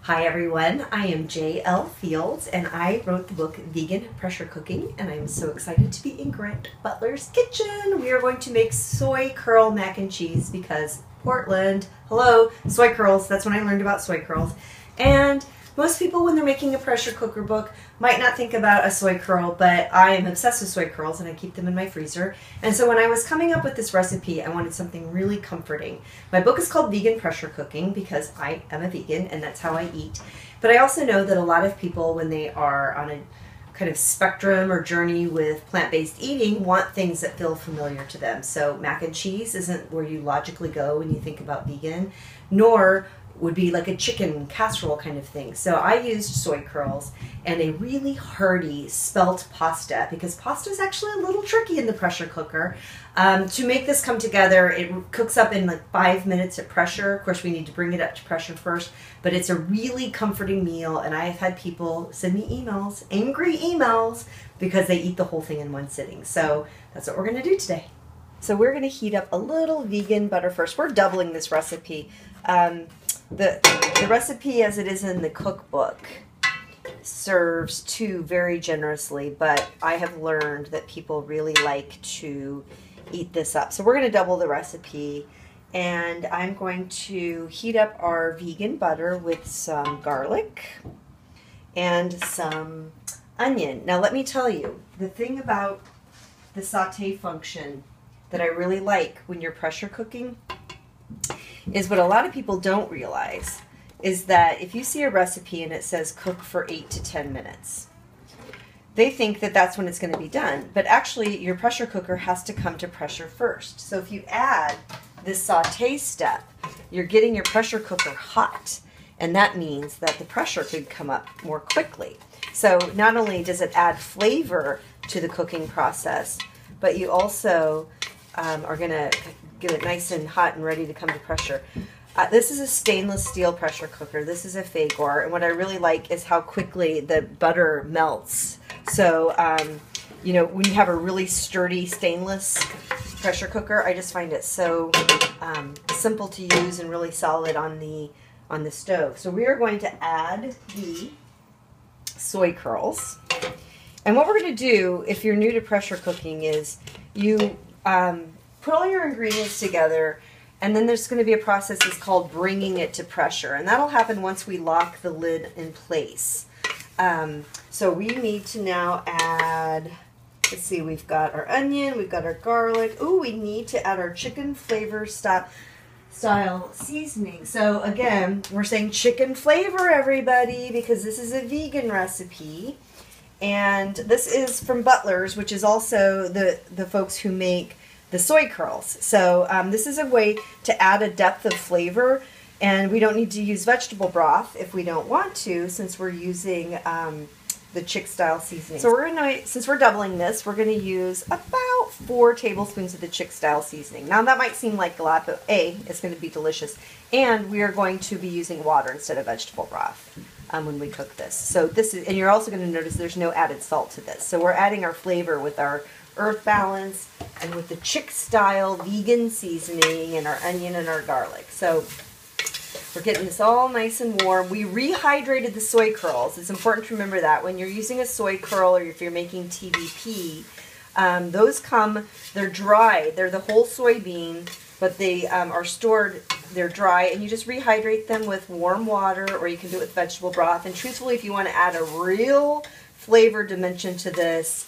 Hi everyone, I am J.L. Fields and I wrote the book Vegan Pressure Cooking, and I'm so excited to be in Grant Butler's kitchen. We are going to make soy curl mac and cheese because Portland, hello, soy curls, that's when I learned about soy curls. And most people when they're making a pressure cooker book might not think about a soy curl, but I am obsessed with soy curls and I keep them in my freezer. And so when I was coming up with this recipe, I wanted something really comforting. My book is called Vegan Pressure Cooking because I am a vegan and that's how I eat. But I also know that a lot of people, when they are on a kind of spectrum or journey with plant-based eating, want things that feel familiar to them. So mac and cheese isn't where you logically go when you think about vegan, nor would be like a chicken casserole kind of thing. So I used soy curls and a really hearty spelt pasta, because pasta is actually a little tricky in the pressure cooker. To make this come together, it cooks up in like 5 minutes at pressure. Of course, we need to bring it up to pressure first, but it's a really comforting meal, and I've had people send me emails, angry emails, because they eat the whole thing in one sitting. So that's what we're gonna do today. So we're gonna heat up a little vegan butter first. We're doubling this recipe. The recipe as it is in the cookbook serves 2 very generously, but I have learned that people really like to eat this up. So we're going to double the recipe, and I'm going to heat up our vegan butter with some garlic and some onion. Now let me tell you, the thing about the saute function that I really like when you're pressure cooking is what a lot of people don't realize is that if you see a recipe and it says cook for 8 to 10 minutes, they think that that's when it's going to be done. But actually, your pressure cooker has to come to pressure first. So if you add this saute step, you're getting your pressure cooker hot. And that means that the pressure could come up more quickly. So not only does it add flavor to the cooking process, but you also are going to get it nice and hot and ready to come to pressure. This is a stainless steel pressure cooker. This is a Fagor, and what I really like is how quickly the butter melts. So, you know, when you have a really sturdy stainless pressure cooker, I just find it so simple to use and really solid on the stove. So we are going to add the soy curls. And what we're going to do, if you're new to pressure cooking, is you put all your ingredients together, and then there's going to be a process that's called bringing it to pressure, and that'll happen once we lock the lid in place. So we need to now add, let's see, we've got our onion, we've got our garlic. Ooh, we need to add our chicken flavor style seasoning. So again, we're saying chicken flavor, everybody, because this is a vegan recipe. And this is from Butler's, which is also the folks who make the soy curls. So this is a way to add a depth of flavor, and we don't need to use vegetable broth if we don't want to, since we're using the chick style seasoning. So we're gonna, since we're doubling this, we're gonna use about 4 tablespoons of the chick style seasoning. Now that might seem like a lot, but A, it's gonna be delicious, and we are going to be using water instead of vegetable broth when we cook this. So this is, and you're also gonna notice there's no added salt to this. So we're adding our flavor with our earth balance and with the chick style vegan seasoning and our onion and our garlic. So we're getting this all nice and warm. We rehydrated the soy curls. It's important to remember that when you're using a soy curl or if you're making TVP, those come, they're dry. They're the whole soybean, but they are stored, they're dry, and you just rehydrate them with warm water, or you can do it with vegetable broth. And truthfully, if you want to add a real flavor dimension to this,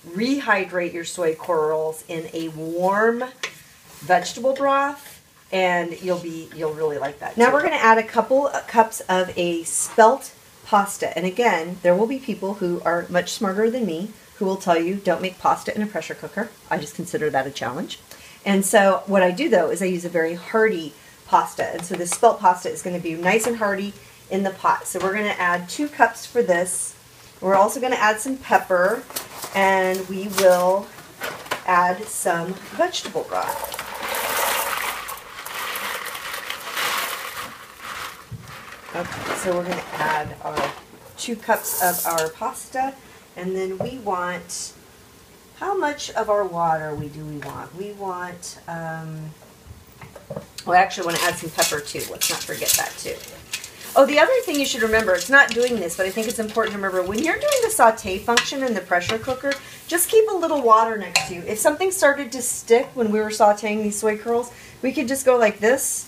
rehydrate your soy curls in a warm vegetable broth, and you'll really like that. Now we're going to add a couple cups of a spelt pasta, and again, there will be people who are much smarter than me who will tell you don't make pasta in a pressure cooker. I just consider that a challenge. And so what I do though is I use a very hearty pasta, and so this spelt pasta is going to be nice and hearty in the pot. So we're going to add 2 cups for this. We're also going to add some pepper, and we will add some vegetable broth. Okay, so we're going to add our 2 cups of our pasta, and then we want, how much of our water do we want? We want Oh, I actually want to add some pepper too. Let's not forget that too. Oh, the other thing you should remember, it's not doing this, but I think it's important to remember, when you're doing the saute function in the pressure cooker, just keep a little water next to you. If something started to stick when we were sauteing these soy curls, we could just go like this,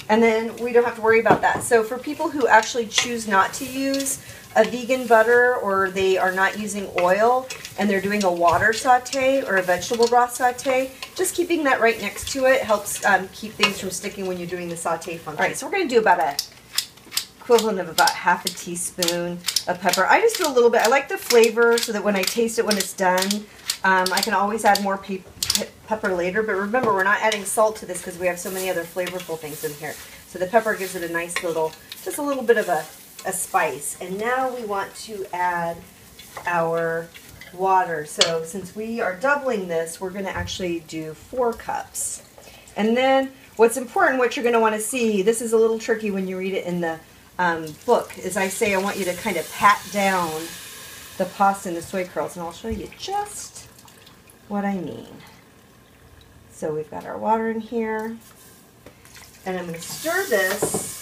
and then we don't have to worry about that. So for people who actually choose not to use a vegan butter, or they are not using oil, and they're doing a water saute or a vegetable broth saute, just keeping that right next to it helps keep things from sticking when you're doing the saute function. All right, so we're going to do about a equivalent of about half a teaspoon of pepper. I just do a little bit. I like the flavor so that when I taste it when it's done, I can always add more pepper later. But remember, we're not adding salt to this because we have so many other flavorful things in here. So the pepper gives it a nice little, just a little bit of a spice. And now we want to add our water. So since we are doubling this, we're going to actually do 4 cups. And then what's important, what you're going to want to see, this is a little tricky when you read it in the book, as I say, I want you to kind of pat down the pasta and the soy curls, and I'll show you just what I mean. So we've got our water in here, and I'm going to stir this,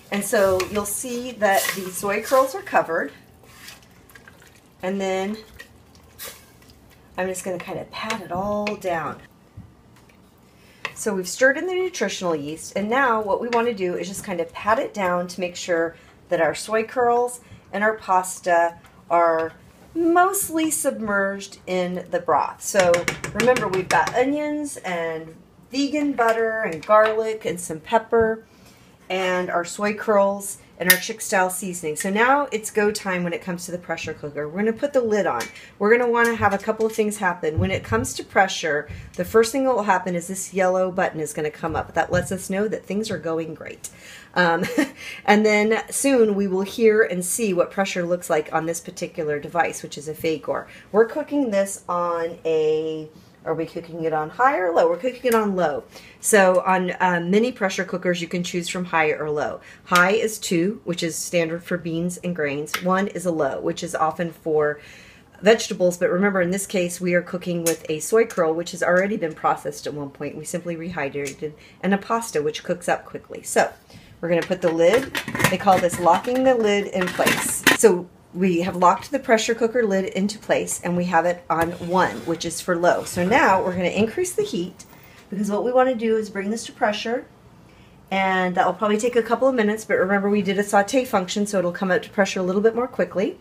and so you'll see that the soy curls are covered, and then I'm just going to kind of pat it all down. So we've stirred in the nutritional yeast, and now what we want to do is just kind of pat it down to make sure that our soy curls and our pasta are mostly submerged in the broth. So remember, we've got onions and vegan butter and garlic and some pepper and our soy curls and our chick style seasoning. So now it's go time when it comes to the pressure cooker. We're going to put the lid on. We're going to want to have a couple of things happen. When it comes to pressure, the first thing that will happen is this yellow button is going to come up. That lets us know that things are going great. And then soon we will hear and see what pressure looks like on this particular device, which is a Fagor. We're cooking this on a, are we cooking it on high or low? We're cooking it on low. So on many pressure cookers, you can choose from high or low. High is 2, which is standard for beans and grains. 1 is a low, which is often for vegetables. But remember, in this case, we are cooking with a soy curl, which has already been processed at one point. We simply rehydrated, and a pasta, which cooks up quickly. So we're going to put the lid, they call this locking the lid in place. So we have locked the pressure cooker lid into place, and we have it on 1, which is for low. So now we're going to increase the heat, because what we want to do is bring this to pressure, and that will probably take a couple of minutes, but remember, we did a saute function, so it'll come up to pressure a little bit more quickly.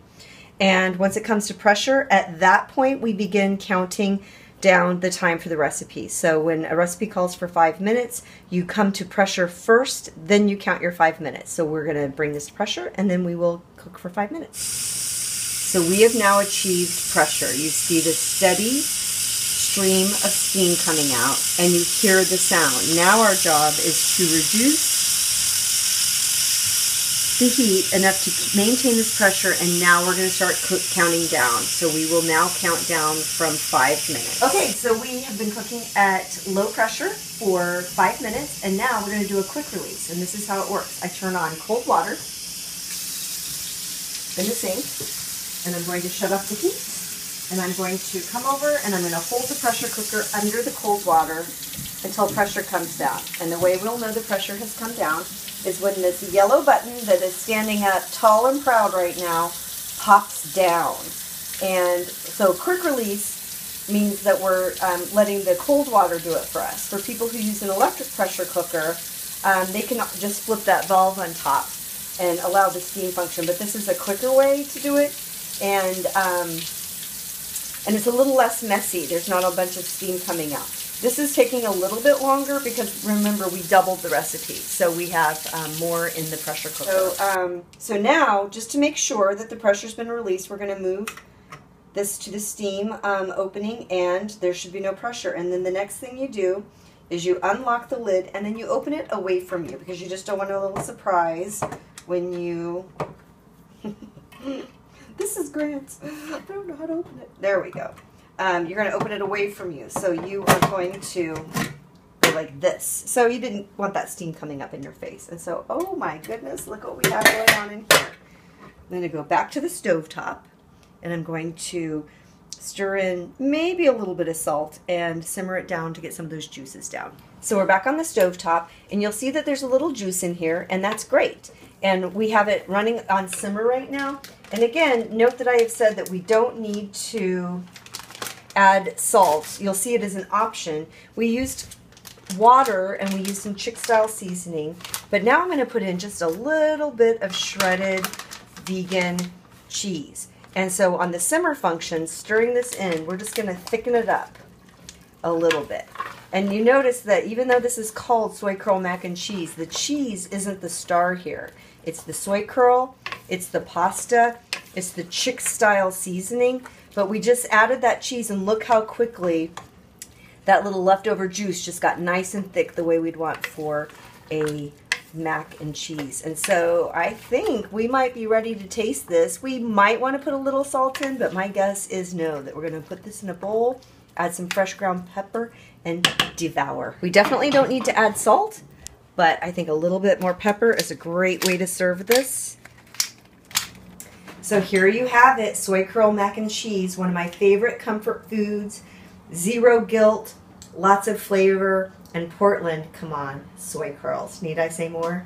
And once it comes to pressure, at that point we begin counting down the time for the recipe. So when a recipe calls for 5 minutes, you come to pressure first, then you count your 5 minutes. So we're going to bring this to pressure, and then we will cook for 5 minutes. So we have now achieved pressure. You see the steady stream of steam coming out, and you hear the sound. Now our job is to reduce the heat enough to maintain this pressure, and now we're going to start counting down. So we will now count down from 5 minutes. Okay, so we have been cooking at low pressure for 5 minutes, and now we're going to do a quick release, and this is how it works. I turn on cold water in the sink, and I'm going to shut off the heat, and I'm going to come over and I'm going to hold the pressure cooker under the cold water until pressure comes down. And the way we'll know the pressure has come down is when this yellow button that is standing up tall and proud right now pops down. And so quick release means that we're letting the cold water do it for us. For people who use an electric pressure cooker, they can just flip that valve on top and allow the steam function. But this is a quicker way to do it, and it's a little less messy. There's not a bunch of steam coming out. This is taking a little bit longer because, remember, we doubled the recipe, so we have more in the pressure cooker. So now, just to make sure that the pressure's been released, we're going to move this to the steam opening, and there should be no pressure. And then the next thing you do is you unlock the lid, and then you open it away from you, because you just don't want a little surprise when you... This is Grant's. I don't know how to open it. There we go. You're going to open it away from you. So you are going to go like this. So you didn't want that steam coming up in your face. And so, oh my goodness, look what we have going on in here. I'm going to go back to the stovetop, and I'm going to Stir in maybe a little bit of salt and simmer it down to get some of those juices down. So we're back on the stove top, and you'll see that there's a little juice in here, and that's great. And we have it running on simmer right now. And again, note that I have said that we don't need to add salt. You'll see it as an option. We used water and we used some chick-style seasoning, but now I'm going to put in just a little bit of shredded vegan cheese. And so on the simmer function, stirring this in, we're just going to thicken it up a little bit. And you notice that even though this is called soy curl mac and cheese, the cheese isn't the star here. It's the soy curl, it's the pasta, it's the chick-style seasoning, but we just added that cheese, and look how quickly that little leftover juice just got nice and thick the way we'd want for a mac and cheese. And so I think we might be ready to taste this. We might want to put a little salt in, but my guess is no, that we're going to put this in a bowl, add some fresh ground pepper, and devour. We definitely don't need to add salt, but I think a little bit more pepper is a great way to serve this. So here you have it, soy curl mac and cheese, one of my favorite comfort foods. Zero guilt, lots of flavor, and Portland, come on, soy curls. Need I say more?